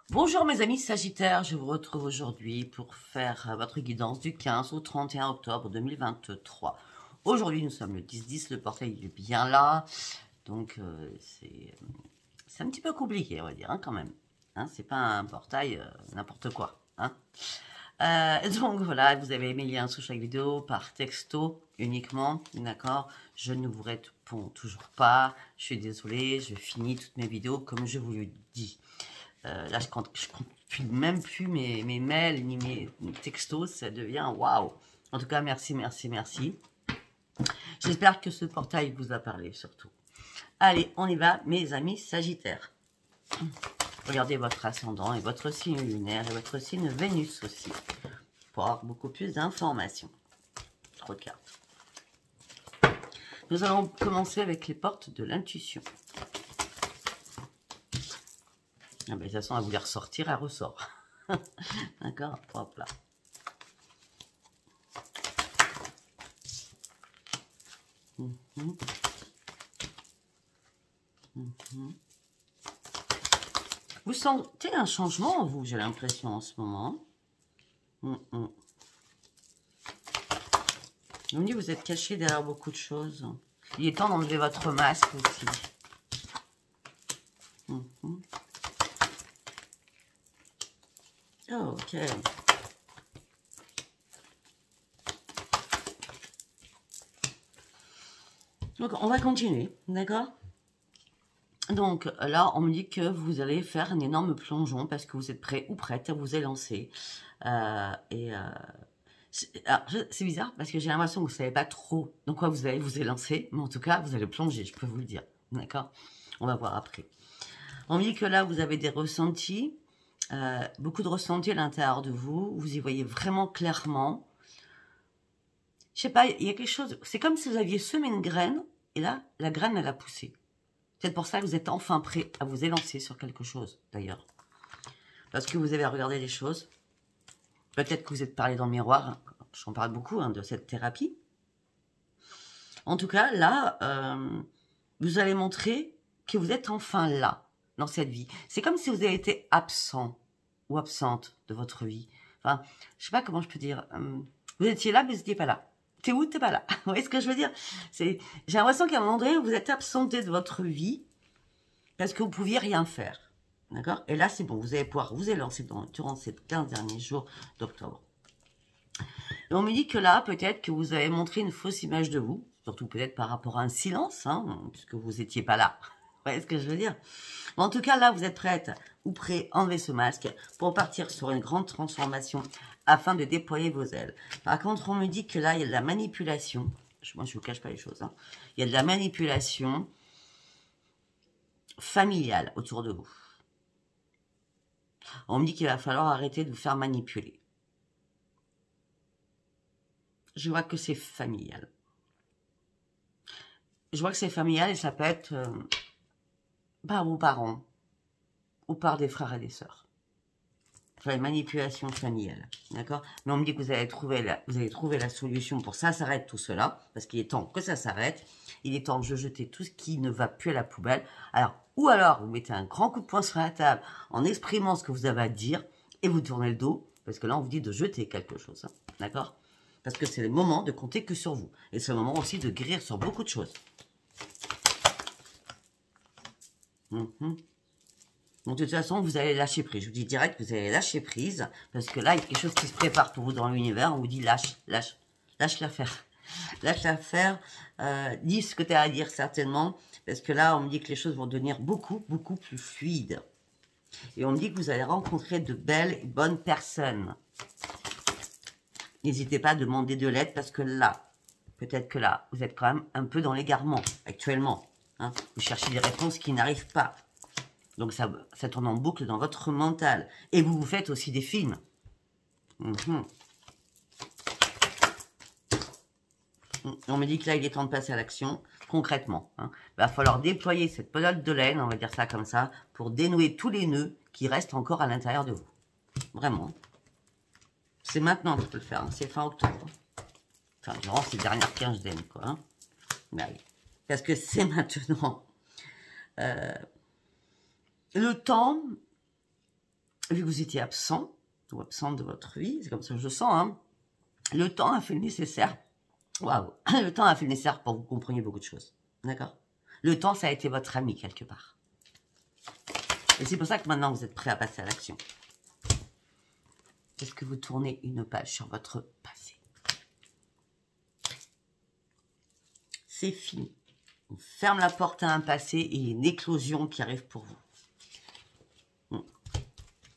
Bonjour mes amis Sagittaires, je vous retrouve aujourd'hui pour faire votre guidance du 15 au 31 octobre 2023. Aujourd'hui nous sommes le 10-10, le portail est bien là, donc c'est un petit peu compliqué on va dire quand même. C'est pas un portail n'importe quoi. Donc voilà, vous avez mes liens sous chaque vidéo par texto uniquement, d'accord? Je ne vous réponds toujours pas, je suis désolée, je finis toutes mes vidéos comme je vous le dis. Là, je compte même plus mes mails ni mes textos, ça devient waouh. En tout cas, merci, merci, merci. J'espère que ce portail vous a parlé surtout. Allez, on y va, mes amis Sagittaires. Regardez votre ascendant et votre signe lunaire et votre signe Vénus aussi, pour avoir beaucoup plus d'informations. Trop de cartes. Nous allons commencer avec les portes de l'intuition. Ah ben, de toute façon, à vous les ressortir, elle ressort. D'accord? Hop là. Vous sentez un changement en vous, j'ai l'impression, en ce moment. On me dit que vous êtes caché derrière beaucoup de choses. Il est temps d'enlever votre masque aussi. Oh, ok. Donc, on va continuer, d'accord? Donc, là, on me dit que vous allez faire un énorme plongeon parce que vous êtes prêt ou prête à vous élancer. C'est bizarre parce que j'ai l'impression que vous ne savez pas trop dans quoi vous allez vous élancer. Mais en tout cas, vous allez plonger, je peux vous le dire. D'accord? On va voir après. On me dit que là, vous avez des ressentis. Beaucoup de ressentis à l'intérieur de vous. Vous y voyez vraiment clairement. Je sais pas, il y a quelque chose. C'est comme si vous aviez semé une graine. Et là, la graine, elle a poussé. C'est pour ça que vous êtes enfin prêt à vous élancer sur quelque chose, d'ailleurs. Parce que vous avez regardé les choses. Peut-être que vous êtes parlé dans le miroir. J'en parle beaucoup de cette thérapie. En tout cas, là, vous allez montrer que vous êtes enfin là, dans cette vie. C'est comme si vous avez été absent ou absente de votre vie. Enfin, je sais pas comment je peux dire. Vous étiez là, mais vous n'étiez pas là. T'es où, t'es pas là. Vous voyez ce que je veux dire? J'ai l'impression qu'à un moment donné, vous êtes absenté de votre vie parce que vous ne pouviez rien faire. D'accord? Et là, c'est bon, vous allez pouvoir vous élancer durant ces 15 derniers jours d'octobre. Et on me dit que là, peut-être que vous avez montré une fausse image de vous, surtout peut-être par rapport à un silence, puisque vous n'étiez pas là. Vous voyez ce que je veux dire? Mais en tout cas, là, vous êtes prête ou prêt à enlever ce masque pour partir sur une grande transformation afin de déployer vos ailes. Par contre, on me dit que là, il y a de la manipulation. Moi, je ne vous cache pas les choses. Il y a de la manipulation familiale autour de vous. On me dit qu'il va falloir arrêter de vous faire manipuler. Je vois que c'est familial. Je vois que c'est familial et ça peut être par vos parents ou par des frères et des sœurs. Enfin, une manipulation familiale, d'accord? Mais on me dit que vous allez trouver la solution pour ça s'arrête tout cela, parce qu'il est temps que ça s'arrête. Il est temps de jeter tout ce qui ne va plus à la poubelle. Alors, ou alors, vous mettez un grand coup de poing sur la table en exprimant ce que vous avez à dire et vous tournez le dos, parce que là, on vous dit de jeter quelque chose, d'accord? Parce que c'est le moment de compter que sur vous. Et c'est le moment aussi de guérir sur beaucoup de choses. Donc, de toute façon, vous allez lâcher prise. Je vous dis direct que vous allez lâcher prise. Parce que là, il y a quelque chose qui se prépare pour vous dans l'univers. On vous dit lâche l'affaire. Lâche l'affaire. Dis ce que tu as à dire certainement. Parce que là, on me dit que les choses vont devenir beaucoup, beaucoup plus fluides. Et on me dit que vous allez rencontrer de belles et bonnes personnes. N'hésitez pas à demander de l'aide parce que là, peut-être que là, vous êtes quand même un peu dans l'égarement actuellement. Vous cherchez des réponses qui n'arrivent pas. Donc ça tourne en boucle dans votre mental. Et vous faites aussi des films. On me dit que là, il est temps de passer à l'action, concrètement. Il va falloir déployer cette pelote de laine, on va dire ça comme ça, pour dénouer tous les nœuds qui restent encore à l'intérieur de vous. Vraiment. C'est maintenant qu'il faut le faire, c'est fin octobre. Enfin, durant ces dernières quinzaines, quoi. Ben oui. Parce que c'est maintenant. Le temps vu que vous étiez absent, ou absente de votre vie, c'est comme ça que je sens, hein, le temps a fait le nécessaire. Waouh, le temps a fait le nécessaire pour que vous compreniez beaucoup de choses. D'accord? Le temps, ça a été votre ami quelque part. Et c'est pour ça que maintenant, vous êtes prêt à passer à l'action. Est-ce que vous tournez une page sur votre passé? C'est fini. On ferme la porte à un passé et il y a une éclosion qui arrive pour vous.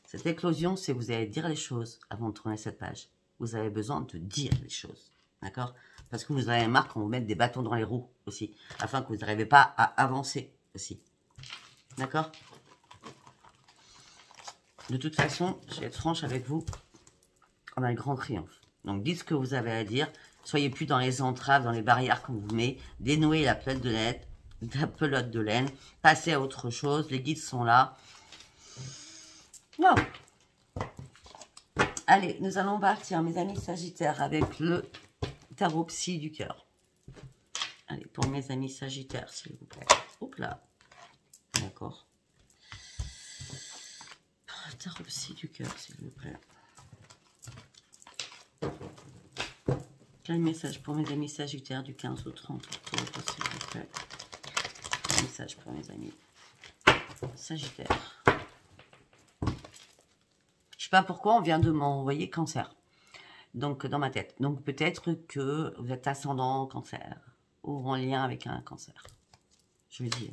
Cette éclosion, c'est vous allez dire les choses avant de tourner cette page. Vous avez besoin de dire les choses. D'accord? Parce que vous avez marre qu'on vous mette des bâtons dans les roues aussi. Afin que vous n'arrivez pas à avancer aussi. D'accord? De toute façon, je vais être franche avec vous. On a le grand triomphe. Donc, dites ce que vous avez à dire. Soyez plus dans les entraves, dans les barrières qu'on vous met. Dénouez la pelote de laine. Passez à autre chose. Les guides sont là. Wow. Allez, nous allons partir, mes amis Sagittaires, avec le tarot psy du cœur. Allez, pour mes amis Sagittaires, s'il vous plaît. Hop là. D'accord. Tarot psy du cœur, s'il vous plaît. Quel message pour mes amis Sagittaires du 15 au 30 octobre, s'il vous plaît. Quel message pour mes amis Sagittaires. Je sais pas pourquoi on vient de m'envoyer Cancer. Donc, dans ma tête. Donc, peut-être que vous êtes ascendant Cancer. Ou en lien avec un Cancer. Je veux dire.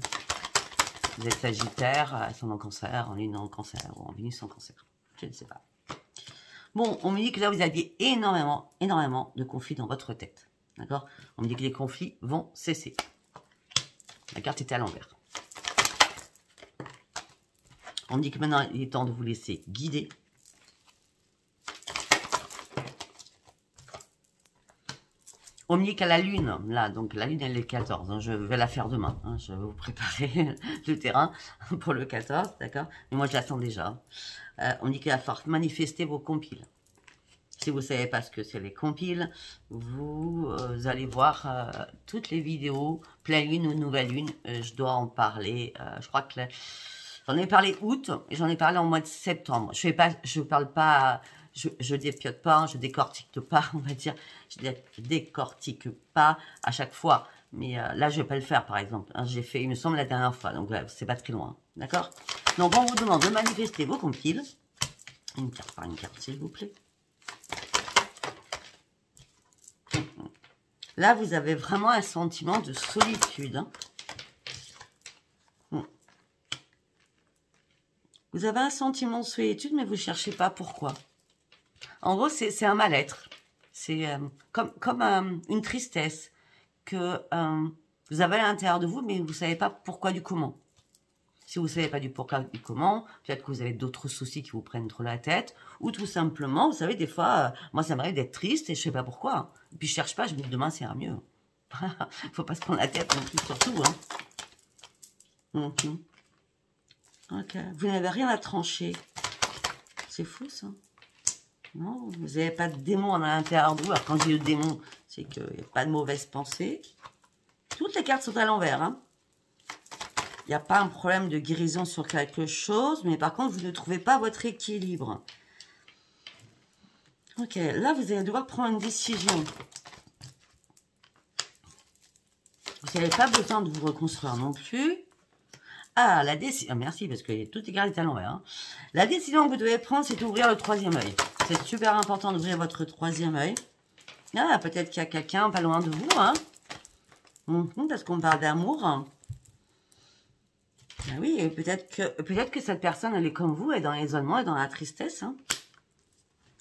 Vous êtes Sagittaire, ascendant Cancer, en lune en Cancer, ou en Vénus en Cancer. Je ne sais pas. Bon, on me dit que là, vous aviez énormément de conflits dans votre tête. D'accord? On me dit que les conflits vont cesser. La carte était à l'envers. On me dit que maintenant, il est temps de vous laisser guider. On me dit qu'à la lune, là, donc la lune, elle est le 14. Hein, je vais la faire demain. Hein, je vais vous préparer le terrain pour le 14, d'accord? Mais moi, je l'attends déjà. On me dit qu'il va falloir manifester vos compiles. Si vous ne savez pas ce que c'est les compiles, vous allez voir toutes les vidéos, pleine lune ou nouvelle lune. Je dois en parler. Je crois que j'en ai parlé août et j'en ai parlé en mois de septembre. Je parle pas, je dépiote pas, je décortique pas, on va dire. Je décortique pas à chaque fois. Mais là, je vais pas le faire, par exemple. Hein, j'ai fait, il me semble, la dernière fois. Donc là, c'est pas très loin. D'accord? Donc, on vous demande de manifester vos compiles. Une carte par une carte, s'il vous plaît. Là, vous avez vraiment un sentiment de solitude. Hein. Vous avez un sentiment de solitude, mais vous ne cherchez pas pourquoi. En gros, c'est un mal-être. C'est comme une tristesse que vous avez à l'intérieur de vous, mais vous ne savez pas pourquoi du comment. Si vous ne savez pas du pourquoi du comment, peut-être que vous avez d'autres soucis qui vous prennent trop la tête, ou tout simplement, vous savez, des fois, moi, ça m'arrive d'être triste et je ne sais pas pourquoi. Et puis, je ne cherche pas, je me dis demain, ça ira mieux. Il ne faut pas se prendre la tête non plus, surtout. Hein. Ok, vous n'avez rien à trancher. C'est fou, ça. Non, vous n'avez pas de démon à l'intérieur de vous. Alors, quand je dis le démon, c'est qu'il n'y a pas de mauvaise pensée. Toutes les cartes sont à l'envers, hein. Il n'y a pas un problème de guérison sur quelque chose, mais par contre, vous ne trouvez pas votre équilibre. Ok, là, vous allez devoir prendre une décision. Vous n'avez pas besoin de vous reconstruire non plus. Ah, la décision... merci, parce que tout est cartes à l'envers. Hein. La décision que vous devez prendre, c'est d'ouvrir le troisième œil. C'est super important d'ouvrir votre troisième œil. Ah, peut-être qu'il y a quelqu'un pas loin de vous, hein. Parce qu'on parle d'amour. Ah oui, et peut-être que cette personne, elle est comme vous, elle est dans l'isolement et dans la tristesse. Hein.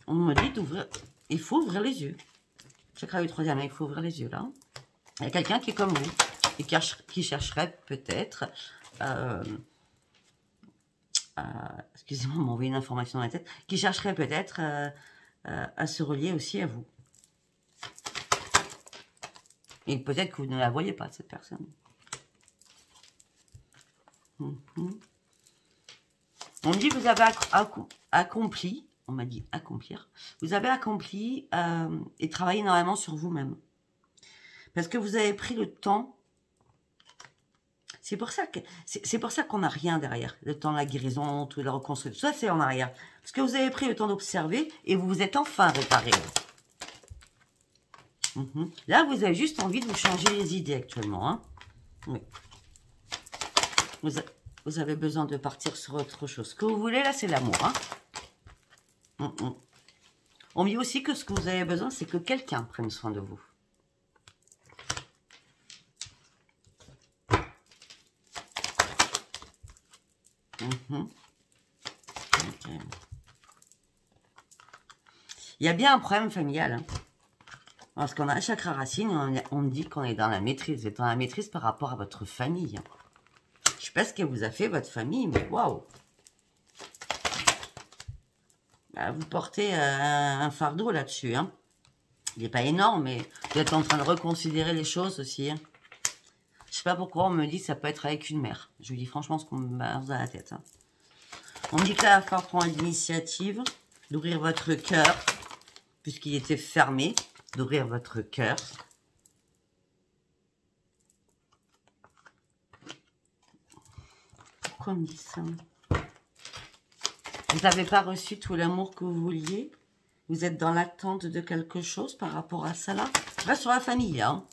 On me dit d'ouvrir... Il faut ouvrir les yeux. Chakra du troisième œil, il faut ouvrir les yeux, là. Il y a quelqu'un qui est comme vous et qui chercherait peut-être... excusez-moi, m'envoyer une information dans la tête. Qui chercherait peut-être à se relier aussi à vous. Et peut-être que vous ne la voyez pas, cette personne. On me dit que vous avez accompli, on m'a dit accomplir, vous avez accompli et travaillé énormément sur vous-même. Parce que vous avez pris le temps, C'est pour ça qu'on n'a rien derrière. Le temps de la guérison, tout la reconstruction, ça c'est en arrière. Parce que vous avez pris le temps d'observer et vous vous êtes enfin réparé. Là, vous avez juste envie de vous changer les idées actuellement. Hein. Oui. Vous avez besoin de partir sur autre chose. Ce que vous voulez, là, c'est l'amour. Hein. On dit aussi que ce que vous avez besoin, c'est que quelqu'un prenne soin de vous. Okay. Il y a bien un problème familial. Hein. Parce qu'on a un chakra racine, on dit qu'on est dans la maîtrise. Vous êtes dans la maîtrise par rapport à votre famille. Je ne sais pas ce que vous a fait votre famille, mais waouh! Bah, vous portez un fardeau là-dessus. Hein. Il n'est pas énorme, mais vous êtes en train de reconsidérer les choses aussi. Hein. Je ne sais pas pourquoi on me dit que ça peut être avec une mère. Je vous dis franchement ce qu'on me balance dans la tête. Hein. On me dit que là, il va falloir prendre l'initiative d'ouvrir votre cœur, puisqu'il était fermé, d'ouvrir votre cœur. Pourquoi on me dit ça? Vous n'avez pas reçu tout l'amour que vous vouliez? Vous êtes dans l'attente de quelque chose par rapport à ça là? Pas sur la famille, hein.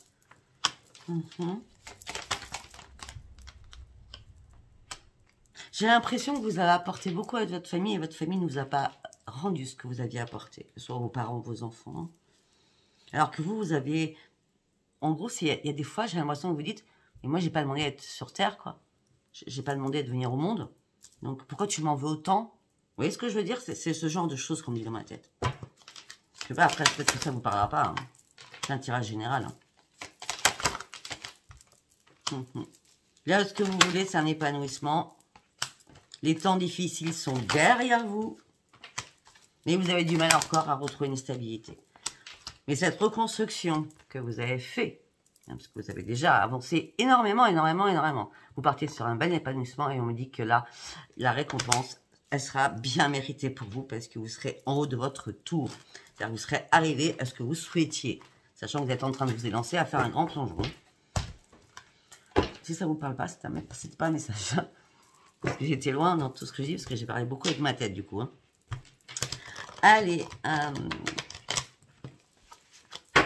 J'ai l'impression que vous avez apporté beaucoup à votre famille et votre famille ne vous a pas rendu ce que vous aviez apporté, que ce soit vos parents, vos enfants. Hein. Alors que vous avez... En gros, il y a des fois, j'ai l'impression que vous dites, mais moi, j'ai pas demandé à être sur Terre, quoi. J'ai pas demandé à venir au monde. Donc, pourquoi tu m'en veux autant? Vous voyez ce que je veux dire? C'est ce genre de choses qu'on me dit dans ma tête. Je sais pas, après, peut-être que ça vous parlera pas. Hein. C'est un tirage général. Hein. Là, ce que vous voulez, c'est un épanouissement. Les temps difficiles sont derrière vous. Mais vous avez du mal encore à retrouver une stabilité. Mais cette reconstruction que vous avez fait, hein, parce que vous avez déjà avancé énormément. Vous partez sur un bel épanouissement et on me dit que là, la récompense, elle sera bien méritée pour vous parce que vous serez en haut de votre tour. C'est-à-dire que vous serez arrivé à ce que vous souhaitiez. Sachant que vous êtes en train de vous élancer à faire un grand plongeon. Si ça ne vous parle pas, c'est pas un message. Parce que j'étais loin dans tout ce que je dis, parce que j'ai parlé beaucoup avec ma tête du coup. Hein. Allez,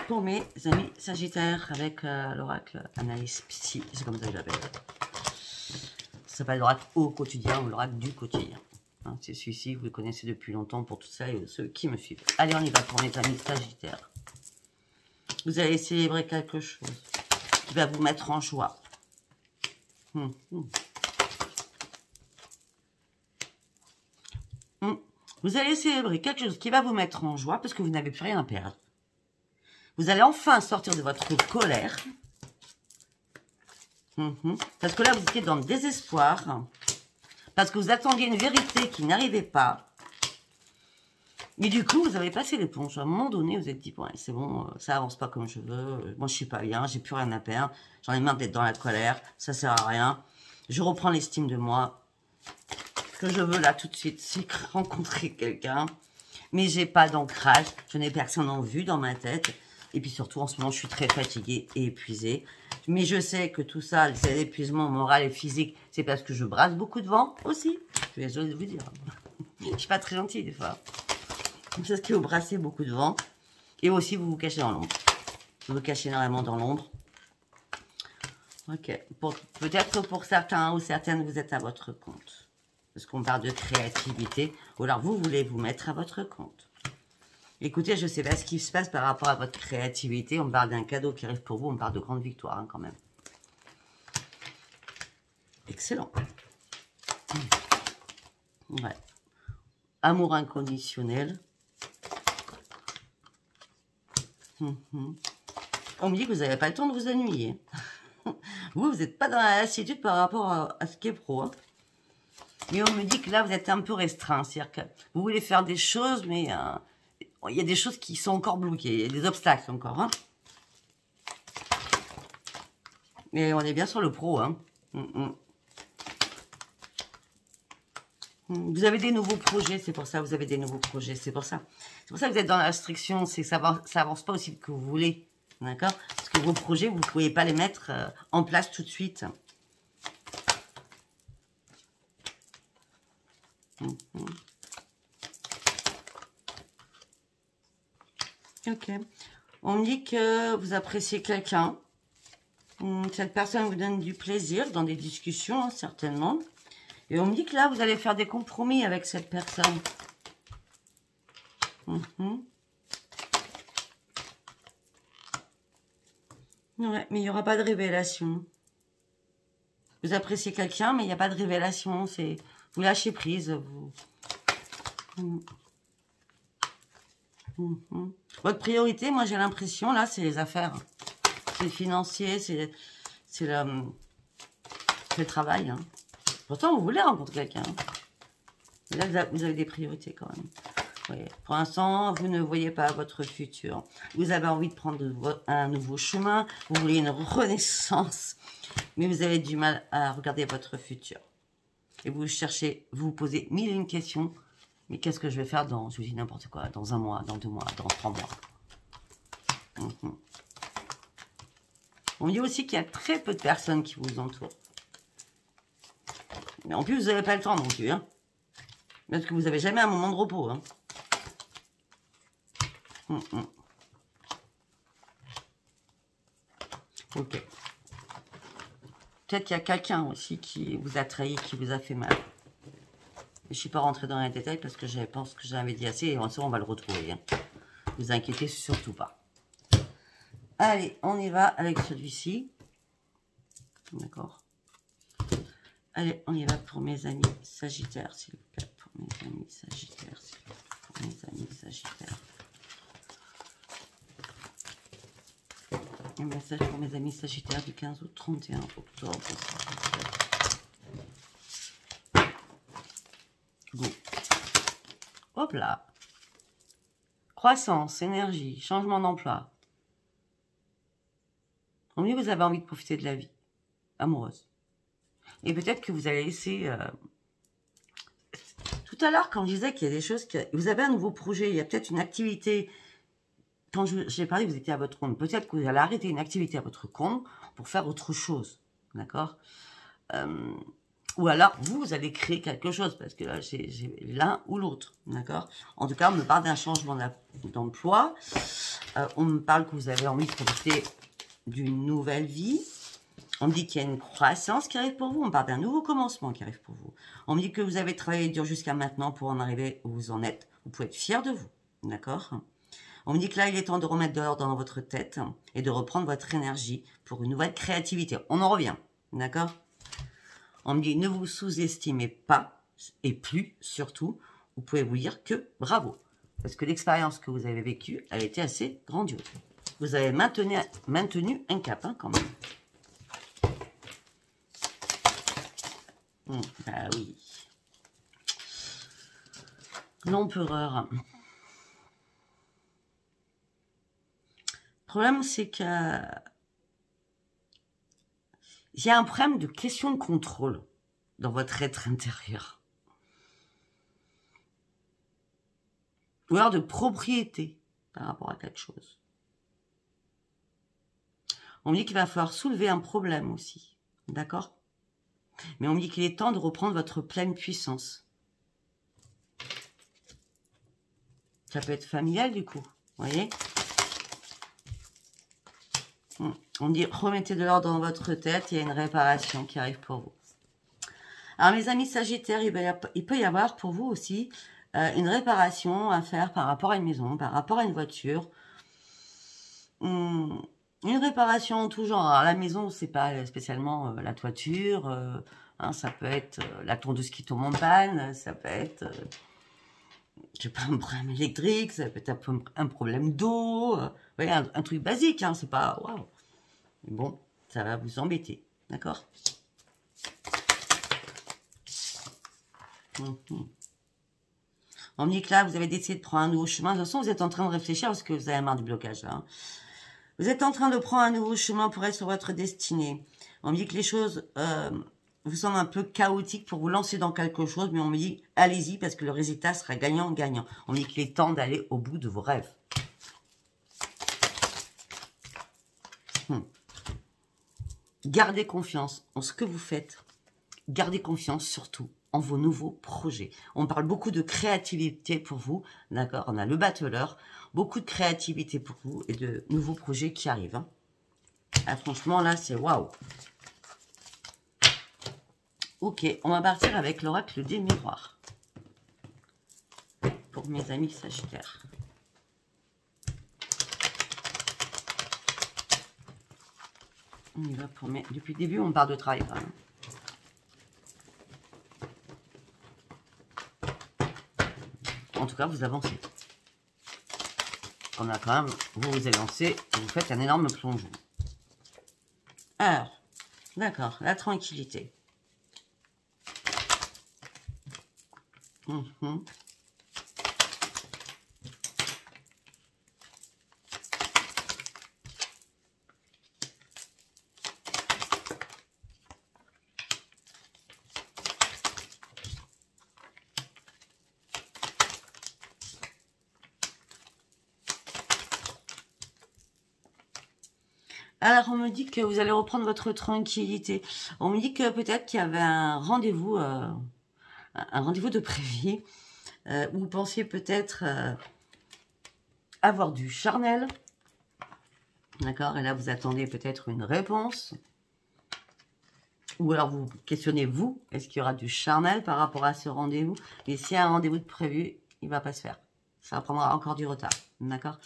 pour mes amis Sagittaires avec l'oracle Analyse Psy, c'est comme ça que je l'appelle. Ça s'appelle l'oracle au quotidien ou l'oracle du quotidien. Hein, c'est celui-ci, vous le connaissez depuis longtemps pour tout ça et ceux qui me suivent. Allez, on y va pour mes amis Sagittaires. Vous allez célébrer quelque chose qui va vous mettre en joie. Vous allez célébrer quelque chose qui va vous mettre en joie parce que vous n'avez plus rien à perdre. Vous allez enfin sortir de votre colère. Parce que là, vous étiez dans le désespoir. Parce que vous attendiez une vérité qui n'arrivait pas. Mais du coup, vous avez passé l'éponge. À un moment donné, vous êtes dit, ouais, c'est bon, ça avance pas comme je veux. Moi, je suis pas bien, j'ai plus rien à perdre. J'en ai marre d'être dans la colère. Ça sert à rien. Je reprends l'estime de moi. Ce que je veux là tout de suite, c'est rencontrer quelqu'un. Mais j'ai pas d'ancrage. Je n'ai personne en vue dans ma tête. Et puis surtout, en ce moment, je suis très fatiguée et épuisée. Mais je sais que tout ça, c'est l'épuisement moral et physique, c'est parce que je brasse beaucoup de vent aussi. Je vais désolée de vous dire. Je suis pas très gentille des fois. C'est parce que vous brassez beaucoup de vent. Et aussi, vous vous cachez dans l'ombre. Vous vous cachez énormément dans l'ombre. Ok. Peut-être pour certains ou certaines, vous êtes à votre compte. Parce qu'on parle de créativité. Ou alors, vous voulez vous mettre à votre compte. Écoutez, je ne sais pas ce qui se passe par rapport à votre créativité. On parle d'un cadeau qui arrive pour vous. On parle de grande victoire, hein, quand même. Excellent. Ouais. Amour inconditionnel. On me dit que vous n'avez pas le temps de vous ennuyer. Vous n'êtes pas dans la lassitude par rapport à ce qui est pro. Hein. Mais on me dit que là, vous êtes un peu restreint. C'est-à-dire que vous voulez faire des choses, mais... il y a des choses qui sont encore bloquées. Il y a des obstacles encore. Hein. Mais on est bien sur le pro. Hein. Vous avez des nouveaux projets. C'est pour ça vous avez des nouveaux projets. C'est pour ça. C'est pour ça que vous êtes dans la restriction. C'est que ça avance pas aussi vite que vous voulez. D'accord? Parce que vos projets, vous ne pouvez pas les mettre en place tout de suite. Ok. On me dit que vous appréciez quelqu'un. Cette personne vous donne du plaisir dans des discussions, hein, certainement. Et on me dit que là, vous allez faire des compromis avec cette personne. Ouais, mais il n'y aura pas de révélation. Vous appréciez quelqu'un, mais il n'y a pas de révélation. C'est vous lâchez prise. Votre priorité, moi j'ai l'impression, là, c'est les affaires. C'est le financier, c'est le travail. Hein. Pourtant, vous voulez rencontrer quelqu'un. Là, vous avez des priorités quand même. Oui. Pour l'instant, vous ne voyez pas votre futur. Vous avez envie de prendre un nouveau chemin. Vous voulez une renaissance. Mais vous avez du mal à regarder votre futur. Et vous cherchez, vous vous posez mille et une questions. Mais qu'est-ce que je vais faire dans, je vous dis n'importe quoi, dans 1 mois, dans 2 mois, dans 3 mois. On dit aussi qu'il y a très peu de personnes qui vous entourent. Mais en plus, vous n'avez pas le temps non plus. Hein. Parce que vous n'avez jamais un moment de repos. Hein. Ok. Peut-être qu'il y a quelqu'un aussi qui vous a trahi, qui vous a fait mal. Je ne suis pas rentrée dans les détails parce que je pense que j'avais dit assez et en on va le retrouver. Hein. Ne vous inquiétez surtout pas. Allez, on y va avec celui-ci. D'accord. Allez, on y va pour mes amis Sagittaires, s'il vous plaît. Pour mes amis Sagittaires, s'il vous plaît. Pour mes amis Sagittaires. Un message pour mes amis Sagittaires du 15 au 31 octobre. Go. Hop là. Croissance, énergie, changement d'emploi. Au mieux, vous avez envie de profiter de la vie amoureuse. Et peut-être que vous allez laisser... Tout à l'heure, quand je disais qu'il y a des choses... Vous avez un nouveau projet, il y a peut-être une activité... Quand j'ai parlé, vous étiez à votre compte. Peut-être que vous allez arrêter une activité à votre compte pour faire autre chose. D'accord ou alors, vous allez créer quelque chose. Parce que là, j'ai l'un ou l'autre. D'accord. En tout cas, on me parle d'un changement d'emploi. On me parle que vous avez envie de profiter d'une nouvelle vie. On me dit qu'il y a une croissance qui arrive pour vous. On me parle d'un nouveau commencement qui arrive pour vous. On me dit que vous avez travaillé dur jusqu'à maintenant pour en arriver où vous en êtes. Vous pouvez être fier de vous. D'accord. On me dit que là, il est temps de remettre de l'ordre dans votre tête et de reprendre votre énergie pour une nouvelle créativité. On en revient. D'accord. On me dit, ne vous sous-estimez pas et plus, surtout, vous pouvez vous dire que bravo. Parce que l'expérience que vous avez vécue, elle était assez grandiose. Vous avez maintenu un cap, hein, quand même. Ah oui. L'empereur. Le problème, c'est que il y a un problème de question de contrôle dans votre être intérieur. Ou alors de propriété par rapport à quelque chose. On me dit qu'il va falloir soulever un problème aussi. D'accord? Mais on me dit qu'il est temps de reprendre votre pleine puissance. Ça peut être familial du coup. Vous voyez? On dit, remettez de l'ordre dans votre tête, il y a une réparation qui arrive pour vous. Alors, mes amis Sagittaires, il peut y avoir pour vous aussi une réparation à faire par rapport à une maison, par rapport à une voiture. Une réparation en tout genre. Alors, la maison, c'est pas spécialement la toiture. Hein, ça peut être la tondeuse qui tombe en panne. Ça peut être, je sais pas, un problème électrique. Ça peut être un problème d'eau. Vous voyez, un truc basique. Hein, c'est pas... Waouh. Mais bon, ça va vous embêter. D'accord? On me dit que là, vous avez décidé de prendre un nouveau chemin. De toute façon, vous êtes en train de réfléchir parce que vous avez marre du blocage là. Hein. Vous êtes en train de prendre un nouveau chemin pour être sur votre destinée. On me dit que les choses vous semblent un peu chaotiques pour vous lancer dans quelque chose. Mais on me dit, allez-y parce que le résultat sera gagnant-gagnant. On me dit qu'il est temps d'aller au bout de vos rêves. Gardez confiance en ce que vous faites. Gardez confiance surtout en vos nouveaux projets. On parle beaucoup de créativité pour vous, d'accord? On a le battleur, beaucoup de créativité pour vous et de nouveaux projets qui arrivent. Hein. Ah, franchement, là, c'est waouh. Ok, on va partir avec l'oracle des miroirs. Pour mes amis Sagittaires. On y va pour mes... Depuis le début, on parle de travail quand même. En tout cas, vous avancez. On a quand même, vous vous élancez, vous faites un énorme plongeon. Alors, d'accord, la tranquillité. Alors, on me dit que vous allez reprendre votre tranquillité. On me dit que peut-être qu'il y avait un rendez-vous de prévu. Vous pensiez peut-être avoir du charnel. D'accord? Et là, vous attendez peut-être une réponse. Ou alors, vous questionnez, vous, est-ce qu'il y aura du charnel par rapport à ce rendez-vous? Et s'il y a un rendez-vous de prévu, il ne va pas se faire. Ça prendra encore du retard. D'accord?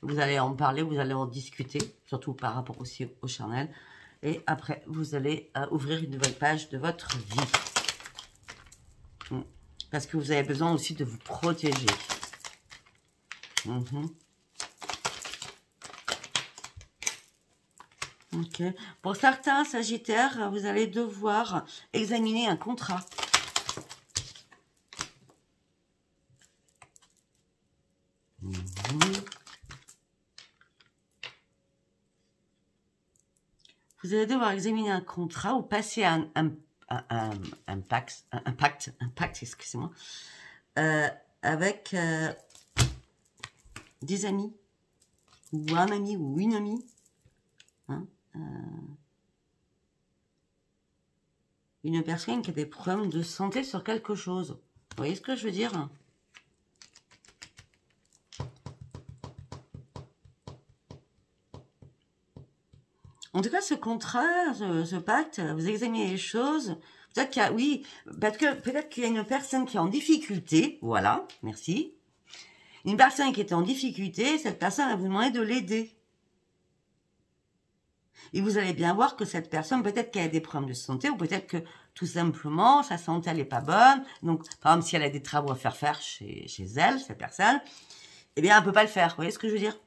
Vous allez en parler, vous allez en discuter, surtout par rapport aussi au charnel. Et après, vous allez ouvrir une nouvelle page de votre vie. Parce que vous avez besoin aussi de vous protéger. Ok. Pour certains Sagittaires, vous allez devoir examiner un contrat. Vous allez devoir examiner un contrat ou passer un pacte, excusez-moi, avec des amis, ou un ami ou une amie. Hein, une personne qui a des problèmes de santé sur quelque chose. Vous voyez ce que je veux dire? En tout cas, ce contrat, ce pacte, vous examinez les choses. Peut-être qu'il y a, oui, peut-être qu'il y a une personne qui est en difficulté. Voilà, merci. Une personne qui était en difficulté, cette personne va vous demander de l'aider. Et vous allez bien voir que cette personne, peut-être qu'elle a des problèmes de santé, ou peut-être que tout simplement, sa santé, elle n'est pas bonne. Donc, par exemple, si elle a des travaux à faire chez elle, cette personne, eh bien, elle ne peut pas le faire. Vous voyez ce que je veux dire?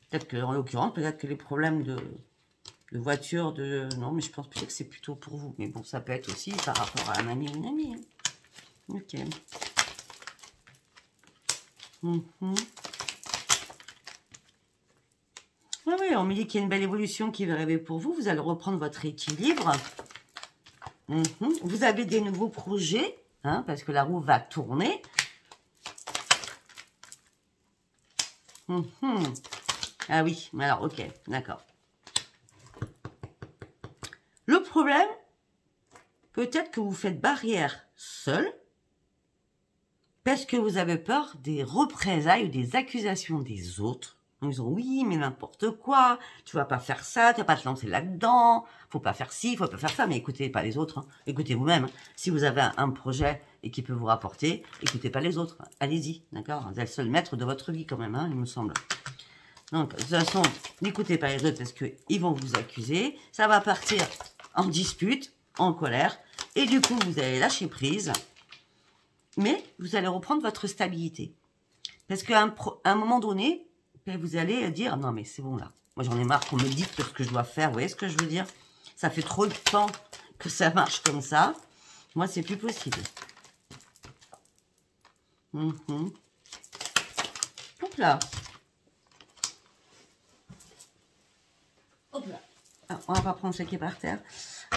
Peut-être que, en l'occurrence, peut-être que les problèmes de voiture, non, mais je pense que c'est plutôt pour vous. Mais bon, ça peut être aussi par rapport à un ami ou une amie. Ok. Oui, oui, on me dit qu'il y a une belle évolution qui va arriver pour vous. Vous allez reprendre votre équilibre. Vous avez des nouveaux projets, hein, parce que la roue va tourner. Ah oui, alors, ok, d'accord. Le problème, peut-être que vous faites barrière seul, parce que vous avez peur des représailles ou des accusations des autres. En disant, oui, mais n'importe quoi, tu vas pas faire ça, tu vas pas te lancer là-dedans, faut pas faire ci, faut pas faire ça, mais écoutez pas les autres, hein. Écoutez vous-même. Hein. Si vous avez un projet et qui peut vous rapporter, écoutez pas les autres, allez-y, d'accord? Vous êtes le seul maître de votre vie quand même, hein, il me semble. Donc, de toute façon, n'écoutez pas les autres parce qu'ils vont vous accuser. Ça va partir en dispute, en colère. Et du coup, vous allez lâcher prise. Mais vous allez reprendre votre stabilité. Parce qu'à un moment donné, vous allez dire, non mais c'est bon là. Moi, j'en ai marre qu'on me dise ce que je dois faire. Vous voyez ce que je veux dire? Ça fait trop de temps que ça marche comme ça. Moi, c'est plus possible. Hop là. Hop là. Ah, on va pas prendre ce qui est par terre.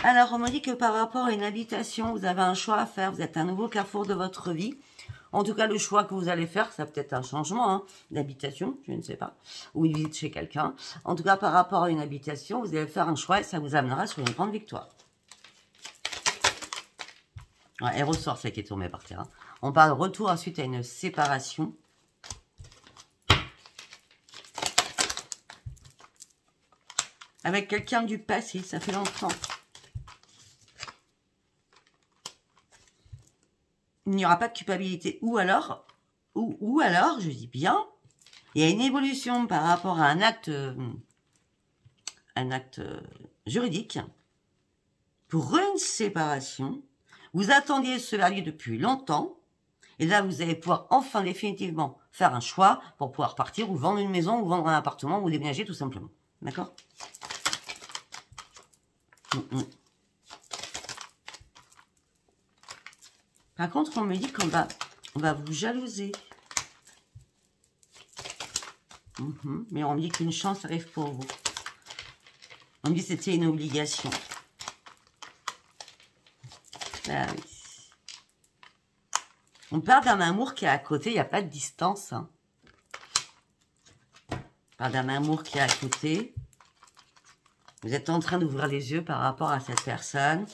Alors, on me dit que par rapport à une habitation, vous avez un choix à faire. Vous êtes à un nouveau carrefour de votre vie. En tout cas, le choix que vous allez faire, ça peut être un changement d'habitation, je ne sais pas, ou une visite chez quelqu'un. En tout cas, par rapport à une habitation, vous allez faire un choix et ça vous amènera sur une grande victoire. Ouais, elle ressort celle qui est tombée par terre. Hein. On parle de retour ensuite à une séparation. Avec quelqu'un du passé, ça fait longtemps. Il n'y aura pas de culpabilité. Ou alors, je dis bien, il y a une évolution par rapport à un acte juridique pour une séparation. Vous attendiez ce verdict depuis longtemps. Et là, vous allez pouvoir enfin définitivement faire un choix pour pouvoir partir ou vendre une maison ou vendre un appartement ou déménager tout simplement. D'accord ? Par contre, on me dit qu'on va vous jalouser. Mais on me dit qu'une chance arrive pour vous. On me dit que c'était une obligation. Ah oui. On parle d'un amour qui est à côté, il n'y a pas de distance. Hein. On parle d'un amour qui est à côté. Vous êtes en train d'ouvrir les yeux par rapport à cette personne.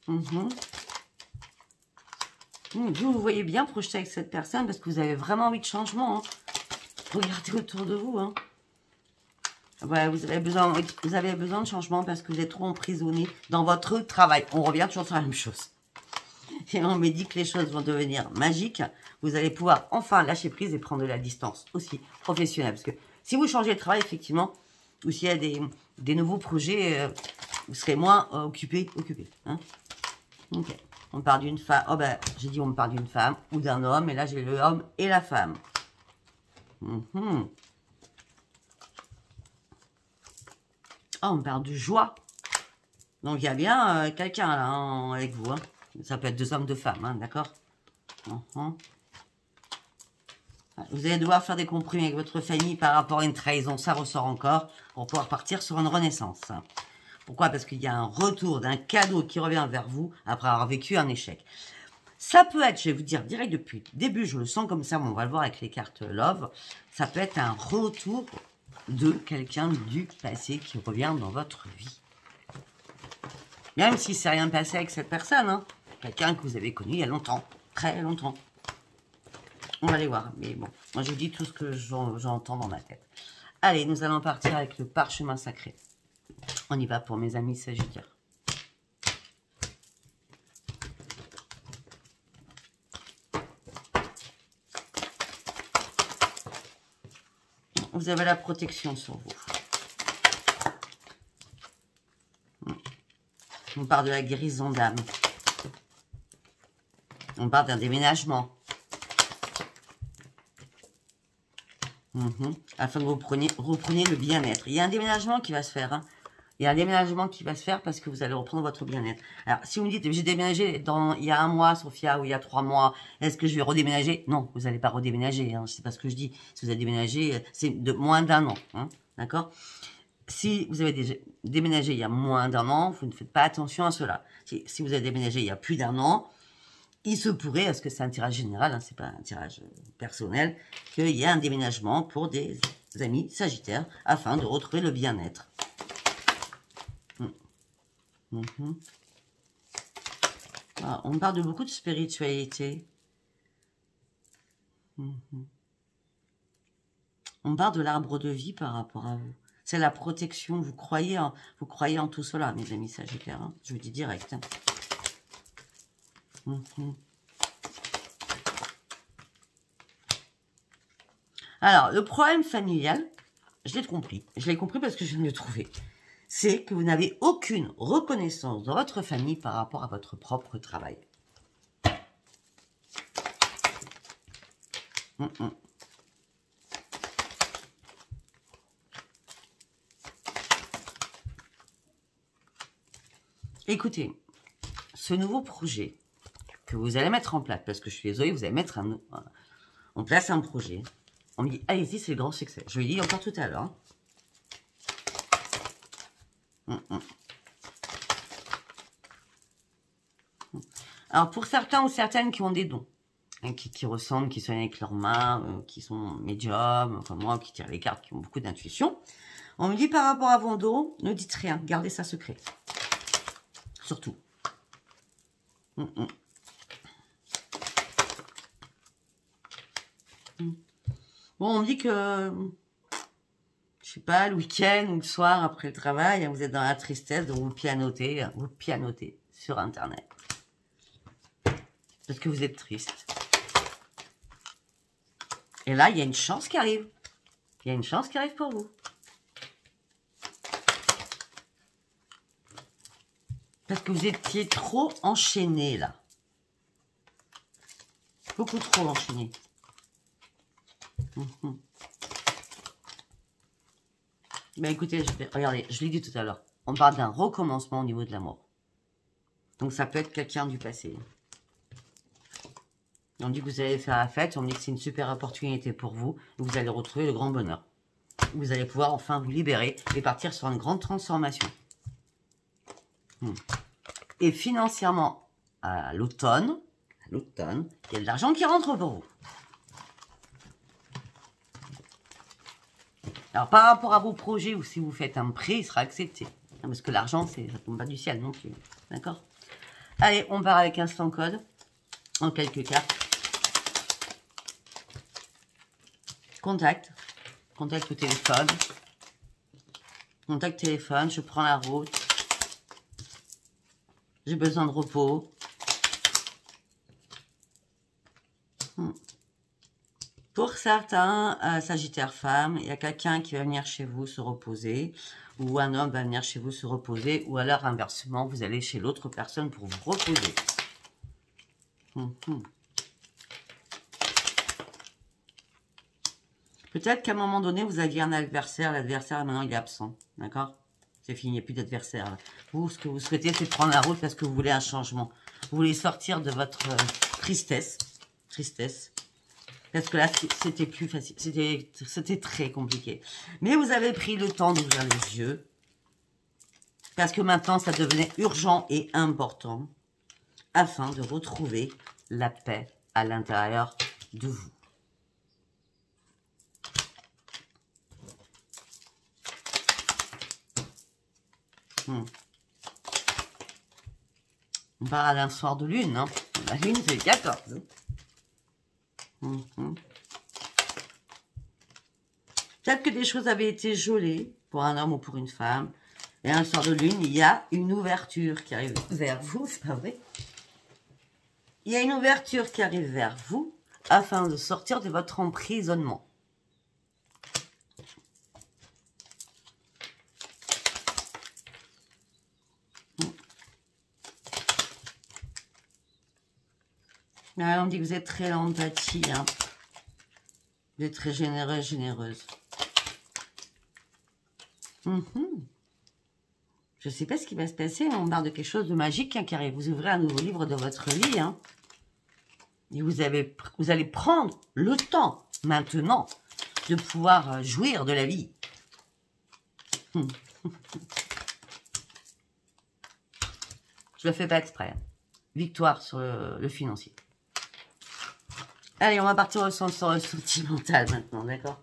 Vous vous voyez bien projeté avec cette personne parce que vous avez vraiment envie de changement. Hein. Regardez autour de vous. Hein. Ouais, vous avez besoin de changement parce que vous êtes trop emprisonné dans votre travail. On revient toujours sur la même chose. Et on me dit que les choses vont devenir magiques. Vous allez pouvoir enfin lâcher prise et prendre de la distance aussi professionnelle. Parce que si vous changez de travail, effectivement, ou s'il y a des nouveaux projets, vous serez moins occupé. Hein. Ok. On parle d'une femme. Oh ben, j'ai dit on me parle d'une femme ou d'un homme. Et là, j'ai le homme et la femme. Oh, on me parle de joie. Donc, il y a bien quelqu'un là hein, avec vous. Hein. Ça peut être deux hommes, deux femmes, hein, d'accord. Vous allez devoir faire des compromis avec votre famille par rapport à une trahison. Ça ressort encore pour pouvoir partir sur une renaissance. Pourquoi? Parce qu'il y a un retour d'un cadeau qui revient vers vous après avoir vécu un échec. Ça peut être, je vais vous dire direct depuis le début, je le sens comme ça, mais on va le voir avec les cartes Love. Ça peut être un retour de quelqu'un du passé qui revient dans votre vie. Même si c'est rien passé avec cette personne, hein. Quelqu'un que vous avez connu il y a longtemps, très longtemps. On va aller voir, mais bon, moi je dis tout ce que j'entends dans ma tête. Allez, nous allons partir avec le parchemin sacré. On y va pour mes amis sagittaires. Vous avez la protection sur vous. On parle de la guérison d'âme. On parle d'un déménagement. Afin que vous repreniez le bien-être. Il y a un déménagement qui va se faire. Hein. Il y a un déménagement qui va se faire parce que vous allez reprendre votre bien-être. Alors, si vous me dites, j'ai déménagé il y a 1 mois, Sophia, ou il y a 3 mois, est-ce que je vais redéménager? Non, vous n'allez pas redéménager. Hein, c'est pas ce que je dis. Si vous avez déménagé, c'est de moins d'1 an. Hein, d'accord? Si vous avez déménagé il y a moins d'1 an, vous ne faites pas attention à cela. Si vous avez déménagé il y a plus d'1 an, il se pourrait, parce que c'est un tirage général, hein, c'est pas un tirage personnel, qu'il y ait un déménagement pour des amis sagittaires afin de retrouver le bien-être. Voilà, on parle de beaucoup de spiritualité. On parle de l'arbre de vie par rapport à vous. C'est la protection. Vous croyez en tout cela, mes amis sagittaires. Hein, je vous dis direct. Hein. Alors, le problème familial, je l'ai compris. Je l'ai compris parce que je viens de le trouver. C'est que vous n'avez aucune reconnaissance dans votre famille par rapport à votre propre travail. Écoutez, ce nouveau projet que vous allez mettre en place, parce que je suis désolée, vous allez mettre en place un projet. On me dit, allez-y, c'est le grand succès. Je l'ai dit encore tout à l'heure. Alors, pour certains ou certaines qui ont des dons, hein, qui ressentent, qui soignent avec leurs mains, qui sont médiums, enfin moi, qui tirent les cartes, qui ont beaucoup d'intuition, on me dit par rapport à vos dons, ne dites rien, gardez ça secret. Surtout. Bon, on me dit que, je sais pas, le week-end ou le soir après le travail, vous êtes dans la tristesse, donc vous pianotez sur Internet. Parce que vous êtes triste. Et là, il y a une chance qui arrive. Il y a une chance qui arrive pour vous. Parce que vous étiez trop enchaîné, là. Beaucoup trop enchaîné. Ben écoutez, regardez, je l'ai dit tout à l'heure. On parle d'un recommencement au niveau de l'amour. Donc ça peut être quelqu'un du passé. On dit que vous allez faire la fête, on dit que c'est une super opportunité pour vous. Vous allez retrouver le grand bonheur. Vous allez pouvoir enfin vous libérer et partir sur une grande transformation. Et financièrement, à l'automne, il y a de l'argent qui rentre pour vous. Alors, par rapport à vos projets ou si vous faites un prêt, il sera accepté. Parce que l'argent, ça ne tombe pas du ciel non plus. D'accord? Allez, on part avec instant code. En quelques cartes. Contact. Contact au téléphone. Contact téléphone. Je prends la route. J'ai besoin de repos. Pour certains Sagittaires femmes, il y a quelqu'un qui va venir chez vous se reposer, ou un homme va venir chez vous se reposer, ou alors inversement, vous allez chez l'autre personne pour vous reposer. Peut-être qu'à un moment donné, vous aviez un adversaire, l'adversaire maintenant il est absent, d'accord? C'est fini, il n'y a plus d'adversaire. Vous, ce que vous souhaitez, c'est prendre la route parce que vous voulez un changement. Vous voulez sortir de votre tristesse. Parce que là, c'était plus facile. C'était très compliqué. Mais vous avez pris le temps d'ouvrir les yeux. Parce que maintenant, ça devenait urgent et important. Afin de retrouver la paix à l'intérieur de vous. On parle d'un soir de lune. Hein. La lune, c'est 14. Peut-être que des choses avaient été gelées pour un homme ou pour une femme. Et un soir de lune, il y a une ouverture qui arrive vers vous, c'est pas vrai? Il y a une ouverture qui arrive vers vous afin de sortir de votre emprisonnement. On dit que vous êtes très l'empathie, hein. Vous êtes très généreux, généreuse. Je ne sais pas ce qui va se passer, on parle de quelque chose de magique hein, qui arrive. Vous ouvrez un nouveau livre de votre vie. Hein, et vous allez prendre le temps, maintenant, de pouvoir jouir de la vie. Je le fais pas exprès. Hein. Victoire sur le financier. Allez, on va partir au sens sentimental maintenant, d'accord?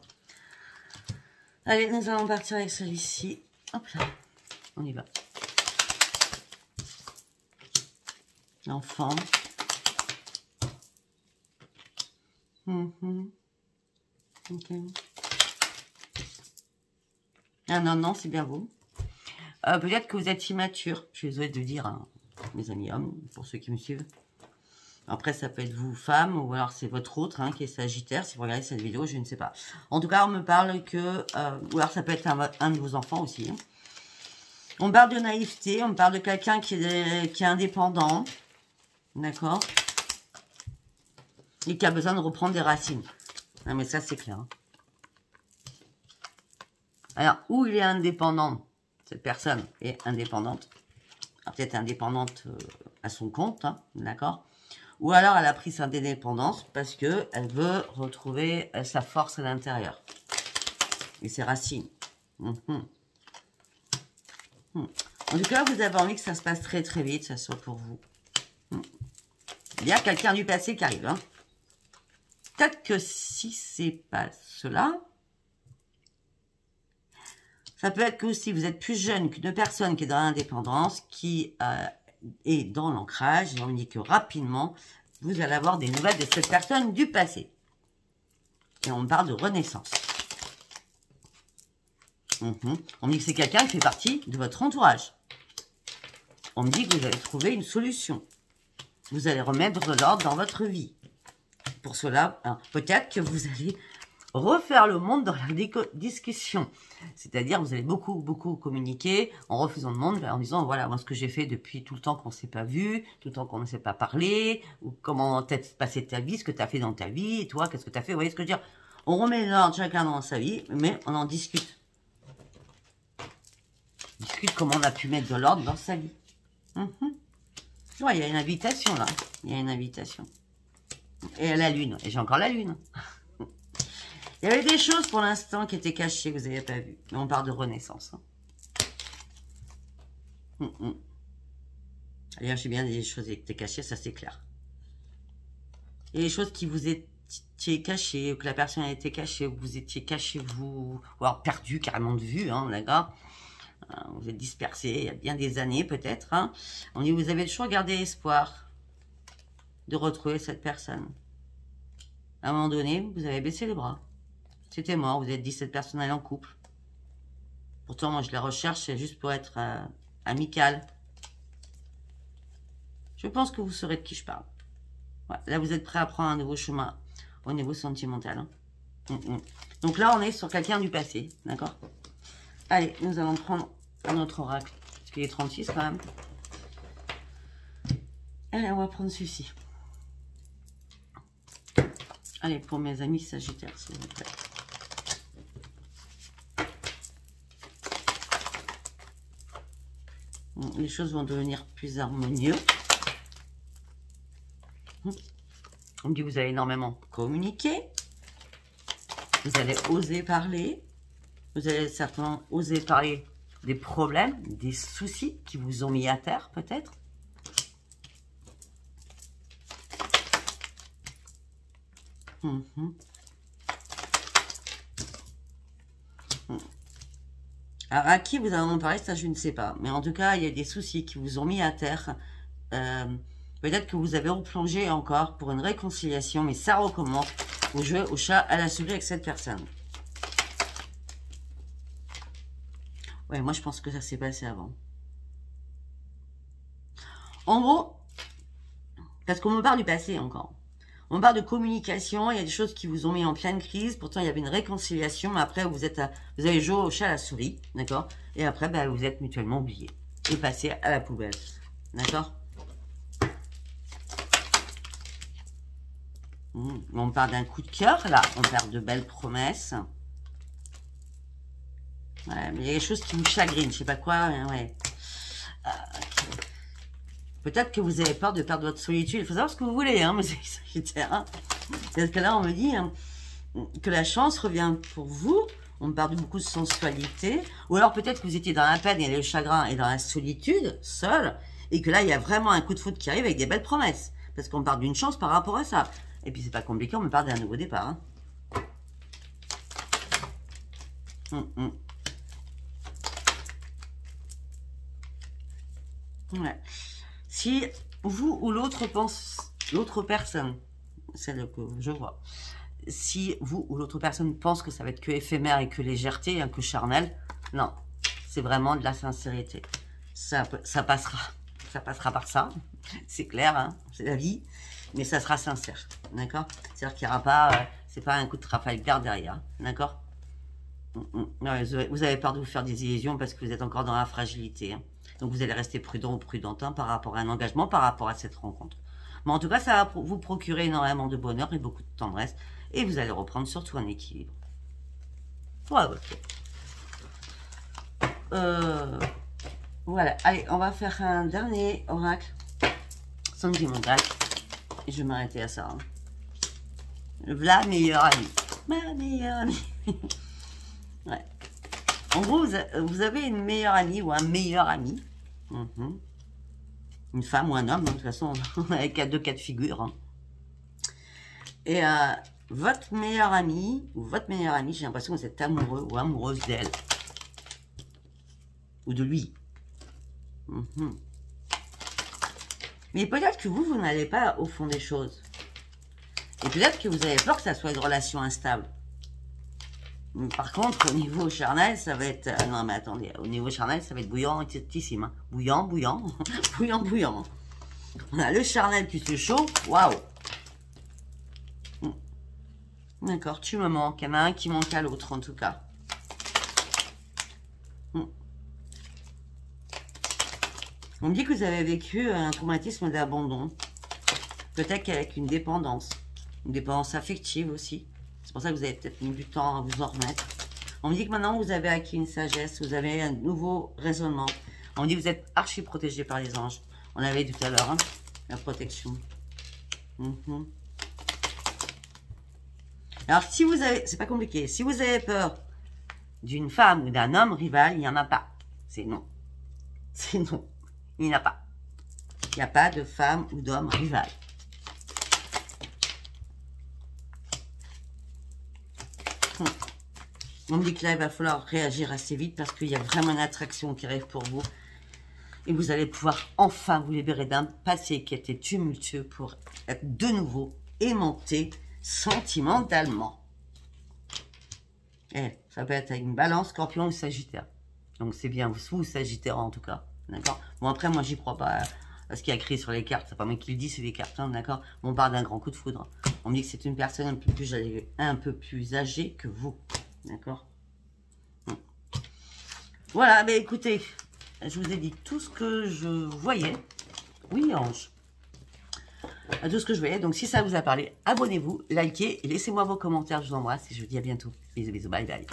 Allez, nous allons partir avec celui-ci. Hop là, on y va. L'enfant. Ok. Ah non, non, c'est bien vous. Peut-être que vous êtes immature. Je suis désolée de le dire, hein, mes amis hommes, pour ceux qui me suivent. Après, ça peut être vous, femme, ou alors c'est votre autre hein, qui est sagittaire. Si vous regardez cette vidéo, je ne sais pas. En tout cas, on me parle que... ou alors ça peut être un de vos enfants aussi. Hein. On parle de naïveté, on parle de quelqu'un qui est indépendant. D'accord? Et qui a besoin de reprendre des racines. Non, mais ça, c'est clair. Hein. Alors, où il est indépendant, cette personne est indépendante. Peut-être indépendante à son compte, hein, d'accord? Ou alors, elle a pris sa indépendance parce qu'elle veut retrouver sa force à l'intérieur. Et ses racines. En tout cas, vous avez envie que ça se passe très très vite, ça soit pour vous. Il y a quelqu'un du passé qui arrive. Hein. Peut-être que si c'est pas cela, ça peut être que si vous êtes plus jeune qu'une personne qui est dans l'indépendance, qui et dans l'ancrage. Et on me dit que rapidement, vous allez avoir des nouvelles de cette personne du passé. Et on parle de renaissance. On me dit que c'est quelqu'un qui fait partie de votre entourage. On me dit que vous allez trouver une solution. Vous allez remettre de l'ordre dans votre vie. Pour cela, hein, peut-être que vous allez refaire le monde dans la discussion. C'est-à-dire, vous allez beaucoup communiquer en refaisant le monde, en disant, voilà, moi, ce que j'ai fait depuis tout le temps qu'on ne s'est pas vu, tout le temps qu'on ne s'est pas parlé, ou comment t'as passé ta vie, ce que tu as fait dans ta vie, et toi, qu'est-ce que tu as fait, vous voyez ce que je veux dire? On remet l'ordre chacun dans sa vie, mais on en discute. On discute comment on a pu mettre de l'ordre dans sa vie. Ouais, il y a une invitation, là. Il y a une invitation. Et à la lune. Et j'ai encore la lune. Il y avait des choses pour l'instant qui étaient cachées, que vous n'avez pas vues. Mais on parle de renaissance. D'ailleurs, j'ai bien des choses qui étaient cachées, ça c'est clair. Il y a des choses qui vous étiez cachées, ou que la personne a été cachée, ou que vous étiez caché vous, ou alors perdu carrément de vue, hein, d'accord. Vous êtes dispersé il y a bien des années peut-être. Hein. On dit vous avez toujours gardé espoir de retrouver cette personne. À un moment donné, vous avez baissé les bras. C'était mort, vous êtes dit cette personne elle est en couple. Pourtant, moi je la recherche, c'est juste pour être amicale. Je pense que vous saurez de qui je parle. Ouais, là, vous êtes prêt à prendre un nouveau chemin au niveau sentimental. Hein. Donc là, on est sur quelqu'un du passé, d'accord? Allez, nous allons prendre un autre oracle, parce qu'il est 36 quand même. Allez, on va prendre celui-ci. Allez, pour mes amis sagittaires, s'il vous plaît. Les choses vont devenir plus harmonieuses. On me dit vous allez énormément communiquer. Vous allez oser parler. Vous allez certainement oser parler des problèmes, des soucis qui vous ont mis à terre, peut-être. Alors, à qui vous en parlez, ça je ne sais pas. Mais en tout cas, il y a des soucis qui vous ont mis à terre. Peut-être que vous avez replongé encore pour une réconciliation, mais ça recommence. Vous jouez au chat à la souris avec cette personne. Ouais, moi je pense que ça s'est passé avant. En gros, parce qu'on me parle du passé encore. On me parle de communication, il y a des choses qui vous ont mis en pleine crise. Pourtant, il y avait une réconciliation, mais après, vous avez joué au chat à la souris, d'accord? Et après, bah, vous êtes mutuellement oubliés et passé à la poubelle, d'accord? On me parle d'un coup de cœur, là. On parle de belles promesses. Ouais, mais il y a des choses qui vous chagrinent, je sais pas quoi, mais ouais. Peut-être que vous avez peur de perdre votre solitude. Il faut savoir ce que vous voulez, hein, monsieur Sagittaire. Hein. Parce que là, on me dit hein, que la chance revient pour vous. On me parle de beaucoup de sensualité. Ou alors peut-être que vous étiez dans la peine et le chagrin et dans la solitude, seul. Et que là, il y a vraiment un coup de foudre qui arrive avec des belles promesses. Parce qu'on parle d'une chance par rapport à ça. Et puis, c'est pas compliqué, on me parle d'un nouveau départ. Hein. Ouais. Si vous ou l'autre pense, l'autre personne, celle que je vois, si vous ou l'autre personne pense que ça va être que éphémère et que légèreté, hein, que charnel, non, c'est vraiment de la sincérité. Ça passera. Ça passera par ça, c'est clair, hein, c'est la vie, mais ça sera sincère, d'accord? C'est-à-dire qu'il n'y aura pas, c'est pas un coup de Trafalgar derrière, d'accord? Vous avez peur de vous faire des illusions parce que vous êtes encore dans la fragilité, hein. Donc vous allez rester prudent ou prudente hein, par rapport à un engagement, par rapport à cette rencontre. Mais en tout cas, ça va vous procurer énormément de bonheur et beaucoup de tendresse. Et vous allez reprendre surtout un équilibre. Ouais, ok. Voilà. Allez, on va faire un dernier oracle. Sentimental. Et je vais m'arrêter à ça. Hein. La meilleure amie. Ma meilleure amie. Ouais. En gros, vous avez une meilleure amie ou un meilleur ami. Une femme ou un homme, hein, de toute façon, on a deux cas de figure. Hein. Et votre meilleure amie ou votre meilleure amie, j'ai l'impression que vous êtes amoureux ou amoureuse d'elle. Ou de lui. Mais peut-être que vous n'allez pas au fond des choses. Et peut-être que vous avez peur que ça soit une relation instable. Mais par contre, au niveau charnel, ça va être... Ah non, mais attendez, au niveau charnel, ça va être bouillant et tissime. Hein. Bouillant, bouillant, bouillant, bouillant. On a le charnel plus le chaud. Waouh. D'accord, tu me manques. Il y en a un qui manque à l'autre, en tout cas. On me dit que vous avez vécu un traumatisme d'abandon. Peut-être qu'avec une dépendance affective aussi. C'est pour ça que vous avez peut-être mis du temps à vous en remettre. On me dit que maintenant, vous avez acquis une sagesse, vous avez un nouveau raisonnement. On me dit que vous êtes archi protégé par les anges. On avait tout à l'heure, hein, la protection. Alors, si vous avez... C'est pas compliqué. Si vous avez peur d'une femme ou d'un homme rival, il n'y en a pas. C'est non. C'est non. Il n'y en a pas. Il n'y a pas de femme ou d'homme rival. On me dit que là, il va falloir réagir assez vite parce qu'il y a vraiment une attraction qui arrive pour vous. Et vous allez pouvoir enfin vous libérer d'un passé qui était tumultueux pour être de nouveau aimanté sentimentalement. Et ça peut être avec une balance, scorpion ou sagittaire. Donc c'est bien, vous sagittaire en tout cas. D'accord. Bon après, moi j'y crois pas à ce qu'il y a écrit sur les cartes. C'est pas moi qui le dis, c'est les cartes. Hein, d'accord. On parle d'un grand coup de foudre. On me dit que c'est une personne un peu plus âgée que vous. D'accord. Voilà, mais écoutez, je vous ai dit tout ce que je voyais. Oui, ange. Tout ce que je voyais. Donc, si ça vous a parlé, abonnez-vous, likez, laissez-moi vos commentaires. Je vous embrasse et je vous dis à bientôt. Bisous, bisous, bye, bye.